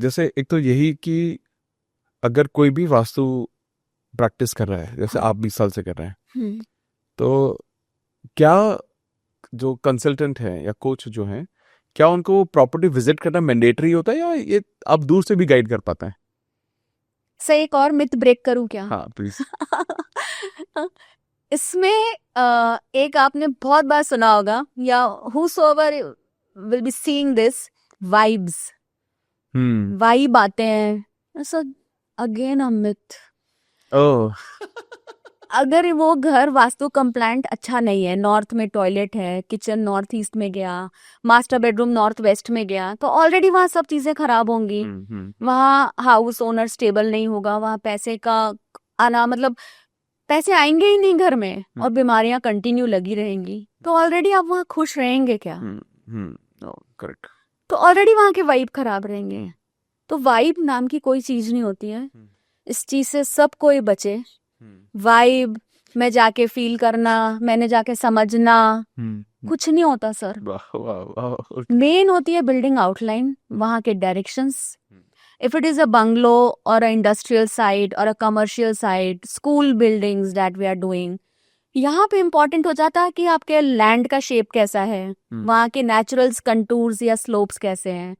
जैसे एक तो यही कि अगर कोई भी वास्तु प्रैक्टिस कर रहा है, जैसे आप 20 साल से कर रहे हैं, तो क्या जो कंसल्टेंट है या कोच जो है, क्या उनको प्रॉपर्टी विजिट करना मैंडेटरी होता है या ये आप दूर से भी गाइड कर पाते हैं? सही, एक और मिथ ब्रेक करूं क्या? हाँ प्लीज। इसमें एक आपने बहुत बार सुना होगा, या whosoever will be seeing this, vibes, vibe आते हैं, ऐसा अगेन अ मिथ। ओह। अगर वो घर वास्तु कंप्लायंट अच्छा नहीं है, नॉर्थ में टॉयलेट है, किचन नॉर्थ ईस्ट में गया, मास्टर बेडरूम नॉर्थ वेस्ट में गया, तो ऑलरेडी वहाँ सब चीजें खराब होंगी। वहाँ हाउस ओनर स्टेबल नहीं होगा, वहाँ पैसे का आना मतलब पैसे आएंगे ही नहीं घर में, और बीमारियां कंटिन्यू लगी रहेंगी, तो ऑलरेडी आप वहाँ खुश रहेंगे क्या? करेक्ट। तो ऑलरेडी वहाँ के वाइब खराब रहेंगे। तो वाइब नाम की कोई चीज नहीं होती है, इस चीज से सब कोई बचे। वाइब में जाके फील करना, मैंने जाके समझना, कुछ नहीं होता सर। मेन होती है बिल्डिंग आउटलाइन, वहाँ के directions. If it is a bungalow और अ इंडस्ट्रियल साइट और a commercial site, school buildings that we are doing, यहाँ पे इम्पोर्टेंट हो जाता है कि आपके लैंड का शेप कैसा है, वहाँ के नेचुरल कंटूर्स या स्लोप्स कैसे हैं,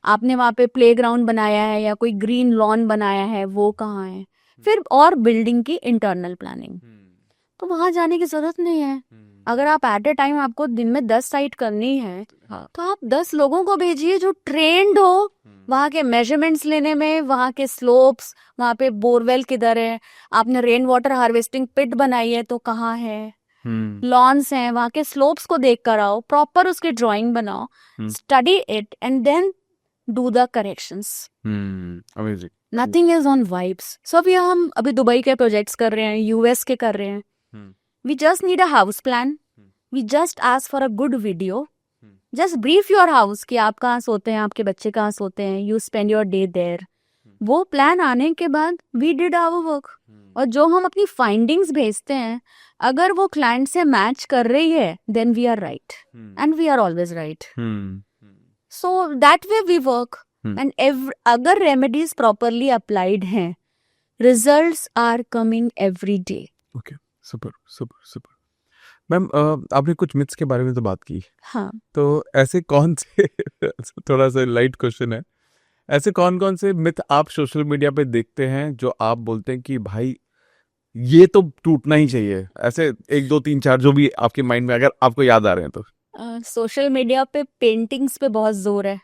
आपने वहाँ पे प्लेग्राउंड बनाया है या कोई ग्रीन लॉन बनाया है, वो कहाँ है। फिर और बिल्डिंग की इंटरनल प्लानिंग, तो वहां जाने की जरूरत नहीं है। अगर आप एट ए टाइम आपको दिन में 10 साइट करनी है, तो आप 10 लोगों को भेजिए जो ट्रेंड हो वहाँ के मेजरमेंट्स लेने में, वहाँ के स्लोप्स, वहाँ पे बोरवेल किधर है, आपने रेन वाटर हार्वेस्टिंग पिट बनाई है तो कहाँ है, लॉन्स हैं, वहाँ के स्लोप्स को देख कर आओ, प्रॉपर उसकी ड्राइंग बनाओ, study it and then do the corrections. Amazing. Nothing is on vibes. So अभी हम दुबई के प्रोजेक्ट्स कर रहे हैं, यूएस के कर रहे हैं। We just need a house plan, we just ask for a good video, just brief your house कि आप कहाँ सोते हैं, आपके बच्चे कहाँ सोते हैं, you spend your day there. वो प्लान आने के बाद वी डिड आवर वर्क, और जो हम अपनी फाइंडिंग्स भेजते हैं, अगर वो क्लाइंट से मैच कर रही है, then we are right, and we are always right. So that way we work, and अगर रेमेडीज प्रॉपरली अप्लाइड हैं, results are coming every day. Okay, super super super. Ma'am, आपने कुछ मिथ्स के बारे में तो बात की, हाँ, तो ऐसे कौन से थोड़ा सा लाइट क्वेश्चन है, ऐसे कौन कौन से मिथ आप सोशल मीडिया पे देखते हैं जो आप बोलते हैं कि भाई ये तो टूटना ही चाहिए? ऐसे 1 2 3 4 जो भी आपके माइंड में अगर आपको याद आ रहे हैं तो। सोशल मीडिया पे पेंटिंग्स पे बहुत जोर है।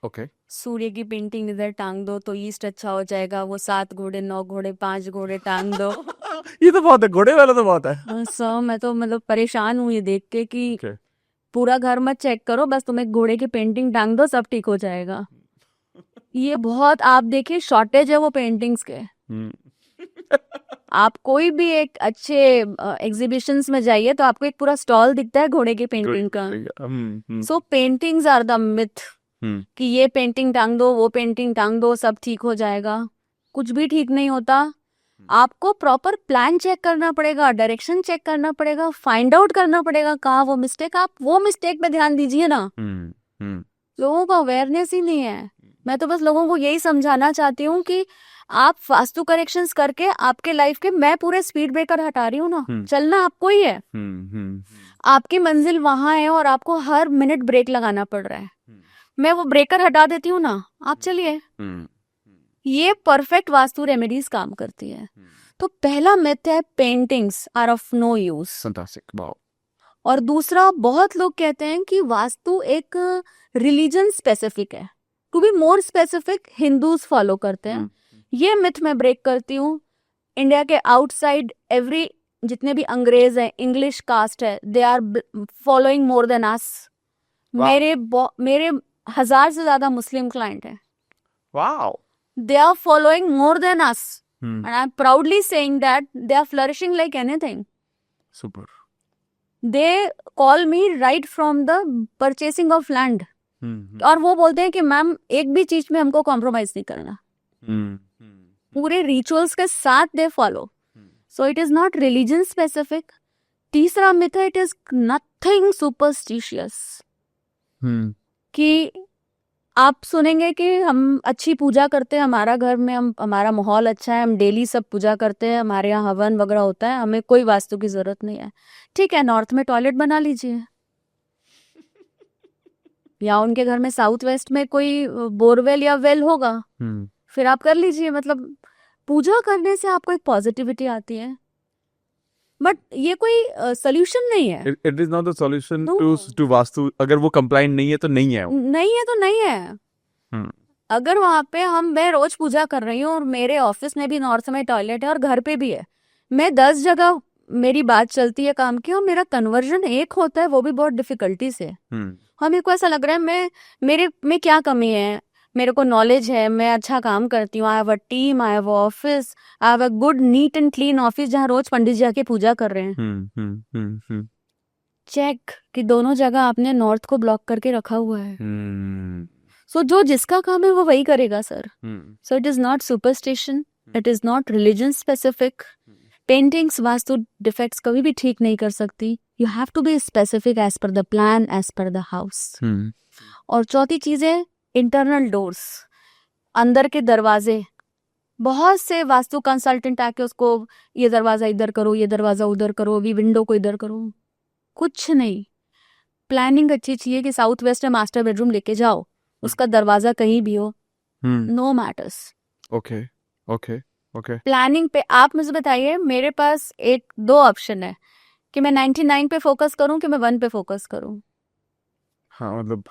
ओके। सूर्य की पेंटिंग इधर टांग दो तो ईस्ट अच्छा हो जाएगा, वो 7 घोड़े 9 घोड़े 5 घोड़े टांग दो। ये तो बहुत है, घोड़े वाला तो बहुत है। सो मैं तो परेशान हूँ ये देख के कि Okay. पूरा घर मत चेक करो, बस तुम एक घोड़े की पेंटिंग टांग दो, सब ठीक हो जाएगा। ये बहुत, आप देखिए, शॉर्टेज है वो पेंटिंग्स के। आप कोई भी एक अच्छे एग्जीबिशंस में जाइए तो आपको एक पूरा स्टॉल दिखता है घोड़े की पेंटिंग का। सो पेंटिंग्स आर द मिथ कि ये पेंटिंग टांग दो, वो पेंटिंग टांग दो, सब ठीक हो जाएगा। कुछ भी ठीक नहीं होता। आपको प्रॉपर प्लान चेक करना पड़ेगा, डायरेक्शन चेक करना पड़ेगा, फाइंड आउट करना पड़ेगा कहाँ वो मिस्टेक। आप वो मिस्टेक पे ध्यान दीजिए ना। लोगों को अवेयरनेस ही नहीं है। मैं तो बस लोगों को यही समझाना चाहती हूँ कि आप वास्तु करेक्शंस करके आपके लाइफ के, मैं पूरे स्पीड ब्रेकर हटा रही हूँ ना, चलना आपको ही है। आपकी मंजिल वहां है और आपको हर मिनट ब्रेक लगाना पड़ रहा है। मैं वो ब्रेकर हटा देती हूँ ना, आप चलिए। ये परफेक्ट वास्तु रेमेडीज काम करती है। तो पहला मिथ है paintings are of no use. Fantastic, wow. और दूसरा, बहुत लोग कहते हैं कि वास्तु एक रिलीजन स्पेसिफिक है। To be more specific, Hindus follow करते हैं। ये मिथ मैं ब्रेक करती हूँ। इंडिया के आउटसाइड एवरी, जितने भी अंग्रेज हैं, इंग्लिश कास्ट है, they are following more than us. मेरे 1000 से ज्यादा मुस्लिम क्लाइंट हैं। Wow. They are following more than us. And I'm proudly saying that they are flourishing like anything. Super. They call me right from the purchasing of land. और वो बोलते हैं कि ma'am एक भी चीज में हमको कॉम्प्रोमाइज नहीं करना। पूरे रिचुअल्स के साथ they follow. So it is not religion specific. तीसरा मिथ है, इट इज नथिंग सुपरस्टिशियस। कि आप सुनेंगे कि हम अच्छी पूजा करते हैं, हमारा घर में हम हमारा माहौल अच्छा है, हम डेली सब पूजा करते हैं, हमारे यहाँ हवन वगैरह होता है, हमें कोई वास्तु की जरूरत नहीं है। ठीक है, नॉर्थ में टॉयलेट बना लीजिए, या उनके घर में साउथ वेस्ट में कोई बोरवेल या वेल होगा, फिर आप कर लीजिए। मतलब पूजा करने से आपको एक पॉजिटिविटी आती है, बट ये कोई सोल्यूशन नहीं है। It is not the solution No. To Vastu. अगर वो कंप्लाइंट नहीं है तो नहीं है वो। नहीं है तो नहीं है। हम्म, अगर वहां पे मैं रोज पूजा कर रही हूँ और मेरे ऑफिस में भी नॉर्थ में टॉयलेट है और घर पे भी है, मैं 10 जगह मेरी बात चलती है काम की और मेरा कन्वर्जन एक होता है, वो भी बहुत डिफिकल्टी से। मेरे को ऐसा लग रहा है मेरे में क्या कमी है, मेरे को नॉलेज है, मैं अच्छा काम करती हूँ, I have a team, I have office, I have a good neat and clean office जहाँ रोज पंडित जी आके पूजा कर रहे हैं। चेक कि दोनों जगह आपने नॉर्थ को ब्लॉक करके रखा हुआ है। सो जो जिसका काम है वो वही करेगा sir. So it is not superstition, it is not religion specific. Paintings Vastu defects कभी भी ठीक नहीं कर सकती। You have to be specific as per the plan, as per the house. और चौथी चीज है इंटरनल डोर्स, अंदर के दरवाजे। बहुत से वास्तु कंसल्टेंट आके उसको ये दरवाजा इधर करो, ये दरवाजा उधर करो, अभी विंडो को इधर करो, कुछ नहीं। प्लानिंग अच्छी चाहिए कि साउथ वेस्ट में मास्टर बेडरूम लेके जाओ, उसका दरवाजा कहीं भी हो, no matters. Okay okay okay. Planning पे आप मुझे बताइए, मेरे पास एक दो ऑप्शन है कि मैं 99 पे फोकस करूं कि मैं 1 पे फोकस करूं। हाँ मतलब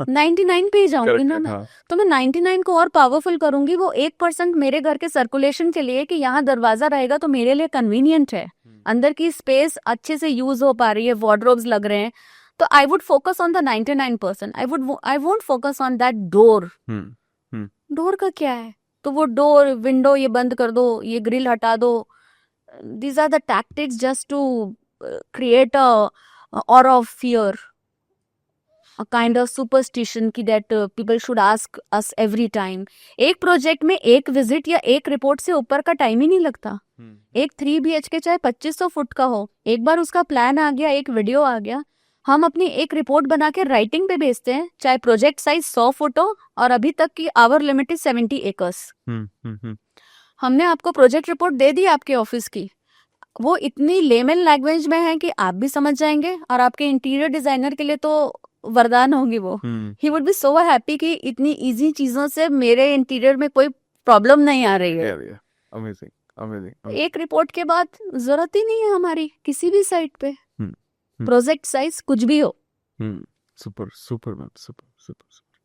99 पे ही जाऊंगी ना मैं। हाँ। तो मैं 99 को और पावरफुल करूंगी। वो 1% मेरे घर के सर्कुलेशन के लिए कि यहाँ दरवाजा रहेगा तो मेरे लिए कन्वीनियंट है, अंदर की स्पेस अच्छे से यूज हो पा रही है, वार्डरोब्स लग रहे हैं, तो I would focus on the 99%। I won't focus on that door. Door का क्या है, तो वो डोर विंडो ये बंद कर दो, ये ग्रिल हटा दो, these are the tactics just to create a aura of fear, a kind of superstition कि that people should ask us every time। एक प्रोजेक्ट में एक विजिट या एक रिपोर्ट से ऊपर का टाइम ही नहीं लगता। एक 3 BHK चाहे 2500 फुट का हो, एक बार उसका प्लान आ गया, एक वीडियो आ गया, हम अपनी एक रिपोर्ट बना के राइटिंग पे भेजते हैं, चाहे प्रोजेक्ट साइज 100 फुट हो और अभी तक की आवर लिमिट इज 70 एकर्स। हमने आपको प्रोजेक्ट रिपोर्ट दे दी आपके ऑफिस की, वो इतनी लेमन लैंग्वेज में है कि आप भी समझ जाएंगे और आपके इंटीरियर डिजाइनर के लिए तो वरदान होगी वो। He would be so happy कि इतनी इजी चीजों से मेरे इंटीरियर में कोई प्रॉब्लम नहीं आ रही है। Amazing amazing. एक रिपोर्ट के बाद जरूरत ही नहीं है हमारी किसी भी साइट पे, प्रोजेक्ट साइज कुछ भी हो। Super super ma'am, super super.